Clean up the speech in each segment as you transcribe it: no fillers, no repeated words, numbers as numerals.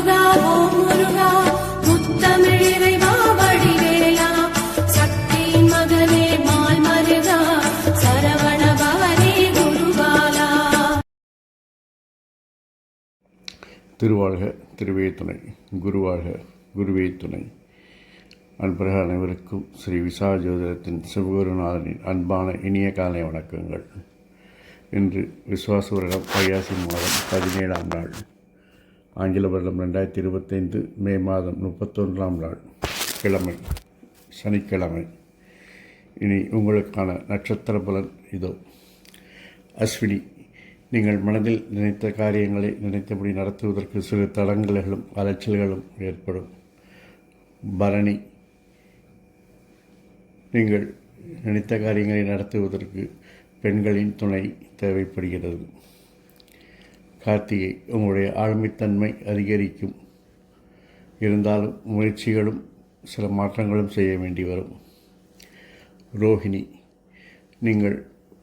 முருகா ஓம் முருகா முத்தமிழிறைவா வடிவேலா சக்தியின் மகனே மால் மருகா சரவண பவனே குருபாலா. திருவாழ்க திருவே துணை, குருவாழ்க குருவே துணை. அன்பர்கள் அனைவருக்கும் ஸ்ரீ விசா ஜோதிடத்தின் சிவகுருநாதனின் அன்பான இனிய காலை வணக்கங்கள். இன்று விசுவாச வருடம் வைகாசி மாதம் 17ஆம் நாள், ஆங்கில வருடம் 2025 மே மாதம் 31ஆம் நாள், கிழமை, சனிக்கிழமை. இனி உங்களுக்கான நட்சத்திர பலன் இதோ. அஸ்வினி, நீங்கள் மனதில் நினைத்த காரியங்களை நினைத்தபடி நடத்துவதற்கு சிறு தடங்கல்களும் அலைச்சல்களும் ஏற்படும். பரணி, நீங்கள் நினைத்த காரியங்களை நடத்துவதற்கு பெண்களின் துணை தேவைப்படுகிறது. கார்த்திகை, உங்களுடைய ஆளுமைத்தன்மை அதிகரிக்கும். இருந்தாலும் முயற்சிகளும் சில மாற்றங்களும் செய்ய வேண்டி வரும். ரோஹிணி, நீங்கள்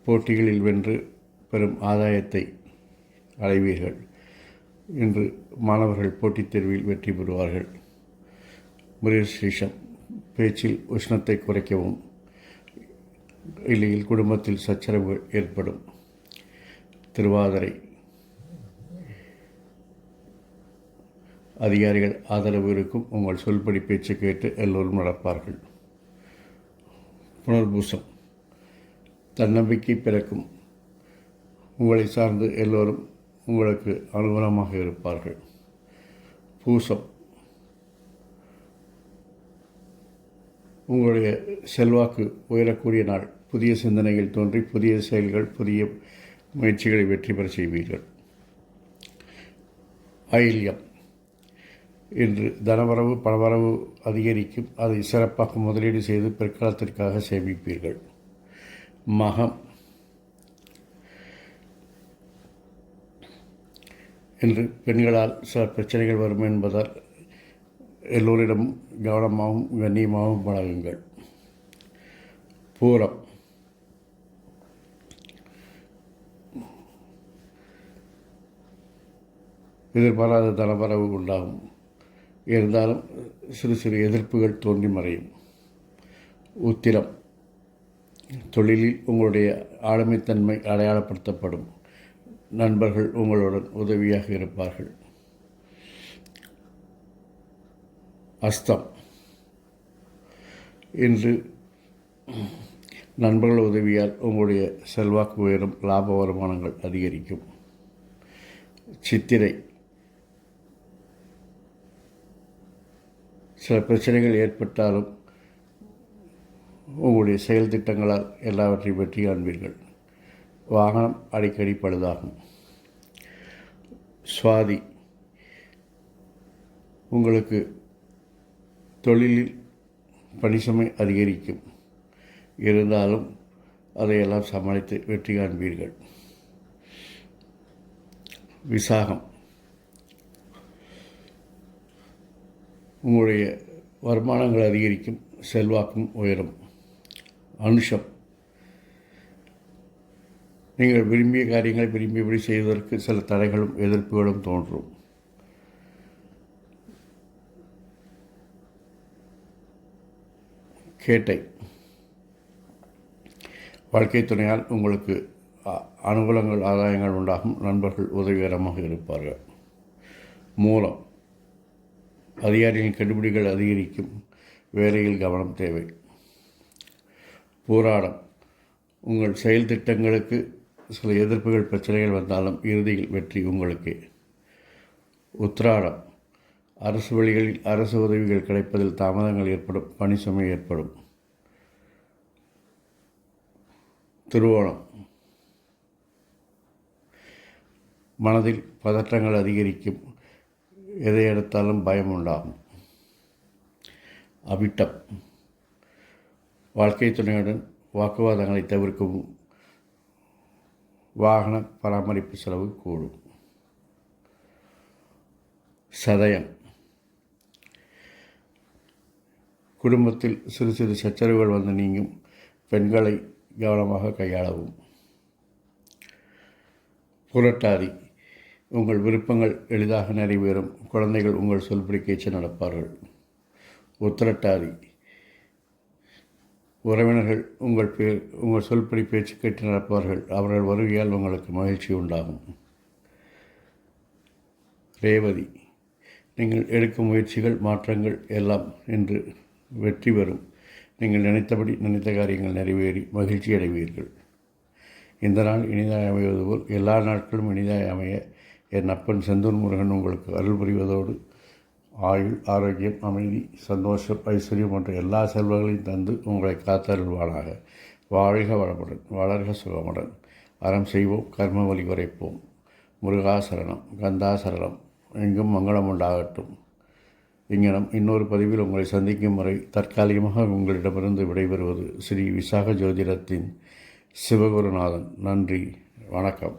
போட்டிகளில் வென்று பெரும் ஆதாயத்தை அடைவீர்கள். இன்று மாணவர்கள் போட்டித் தேர்வில் வெற்றி பெறுவார்கள். மிருகசீரிஷம், பேச்சில் உஷ்ணத்தை குறைக்கவும், இல்லையில் குடும்பத்தில் சச்சரவுகள் ஏற்படும். திருவாதிரை, அதிகாரிகள் ஆதரவு இருக்கும். உங்கள் சொல்படி பேச்சு கேட்டு எல்லோரும் நடப்பார்கள். புனர்பூசம், தன்னம்பிக்கை பிறக்கும். உங்களை சார்ந்து எல்லோரும் உங்களுக்கு அனுகூலமாக இருப்பார்கள். பூசம், உங்களுடைய செல்வாக்கு உயரக்கூடிய நாள். புதிய சிந்தனைகள் தோன்றி புதிய செயல்கள், புதிய முயற்சிகளை வெற்றி பெற செய்வீர்கள். ஆயில்யம், இன்று தனவரவு பணவரவு அதிகரிக்கும். அதை சிறப்பாக முதலீடு செய்து பிற்காலத்திற்காக சேமிப்பீர்கள். மகம், இன்று பெண்களால் சில பிரச்சனைகள் வரும் என்பதால் எல்லோரிடமும் கவனமாகவும் கண்ணியமாகவும் பழகுங்கள். பூரம், எதிர்பாராத தனவரவு உண்டாகும். இருந்தாலும் சிறு சிறு எதிர்ப்புகள் தோன்றி மறையும். உத்திரம், தொழிலில் உங்களுடைய ஆளுமைத்தன்மை அடையாளப்படுத்தப்படும். நண்பர்கள் உங்களுடன் உதவியாக இருப்பார்கள். அஸ்தம், இன்று நண்பர்கள் உதவியால் உங்களுடைய செல்வாக்கு உயரும். லாப வருமானங்கள் அதிகரிக்கும். சித்திரை, சில பிரச்சனைகள் ஏற்பட்டாலும் உங்களுடைய செயல் திட்டங்களால் எல்லாவற்றையும் வெற்றி காண்பீர்கள். வாகனம் அடிக்கடி பழுதாகும். சுவாதி, உங்களுக்கு தொழிலில் பணிசுமை அதிகரிக்கும். இருந்தாலும் அதையெல்லாம் சமாளித்து வெற்றி காண்பீர்கள். விசாகம், உங்களுடைய வருமானங்கள் அதிகரிக்கும். செல்வாக்கும் உயரும். அனுஷம், நீங்கள் விரும்பிய காரியங்களை விரும்பியபடி செய்வதற்கு சில தடைகளும் எதிர்ப்புகளும் தோன்றும். கேட்டை, வாழ்க்கை துணையால் உங்களுக்கு அனுகூலங்கள் ஆதாயங்கள் உண்டாகும். நண்பர்கள் உதவிகரமாக இருப்பார்கள். மூலம், அதிகாரிகளின் கண்டுபிடிகள் அதிகரிக்கும். வேலையில் கவனம் தேவை. போராடம், உங்கள் செயல் திட்டங்களுக்கு சில எதிர்ப்புகள் பிரச்சனைகள் வந்தாலும் இறுதியில் வெற்றி உங்களுக்கே. உத்திராடம், அரசு வழிகளில் அரசு உதவிகள் கிடைப்பதில் தாமதங்கள் ஏற்படும். பணி சுமை ஏற்படும். திருவோணம், மனதில் பதற்றங்கள் அதிகரிக்கும். எதை எடுத்தாலும் பயம் உண்டாகும். அவிட்டம், வாழ்க்கை துணையுடன் வாக்குவாதங்களை தவிர்க்கவும். வாகன பராமரிப்பு செலவு கூடும். சதயம், குடும்பத்தில் சிறு சிறு சச்சரவுகள் வந்து நீங்கும். பெண்களை கவனமாக கையாளவும். புரட்டாதி, உங்கள் விருப்பங்கள் எளிதாக நிறைவேறும். குழந்தைகள் உங்கள் சொல்படி பேச்சு நடப்பார்கள். உத்திரட்டாதி உறவினர்கள் உங்கள் சொல்படி பேச்சு கேட்டு நடப்பார்கள். அவர்கள் வருகையால் உங்களுக்கு மகிழ்ச்சி உண்டாகும். ரேவதி நீங்கள் எடுக்கும் முயற்சிகள் மாற்றங்கள் எல்லாம் என்று வெற்றி பெறும். நீங்கள் நினைத்தபடி நினைத்த காரியங்கள் நிறைவேறி மகிழ்ச்சி அடைவீர்கள். இந்த நாள் இனிதாக அமைவது போல் எல்லா நாட்களும் இனிதாக அமைய என் அப்பன் செந்தூர் முருகன் உங்களுக்கு அருள் புரிவதோடு ஆயுள், ஆரோக்கியம், அமைதி, சந்தோஷம், ஐஸ்வர்யம் போன்ற எல்லா செல்வங்களையும் தந்து உங்களை காத்தருள்வானாக. வாழ்க வளமுடன், வளர்க சுகமுடன். அறம் செய்வோம், கர்ம வழி குறைப்போம். முருகாசரணம், கந்தாசரணம். எங்கும் மங்களம் உண்டாகட்டும். இங்கனம் இன்னொரு பதிவில் உங்களை சந்திக்கும் வரை தற்காலிகமாக உங்களிடமிருந்து விடைபெறுவது ஸ்ரீ விசாக ஜோதிடத்தின் சிவகுருநாதன். நன்றி, வணக்கம்.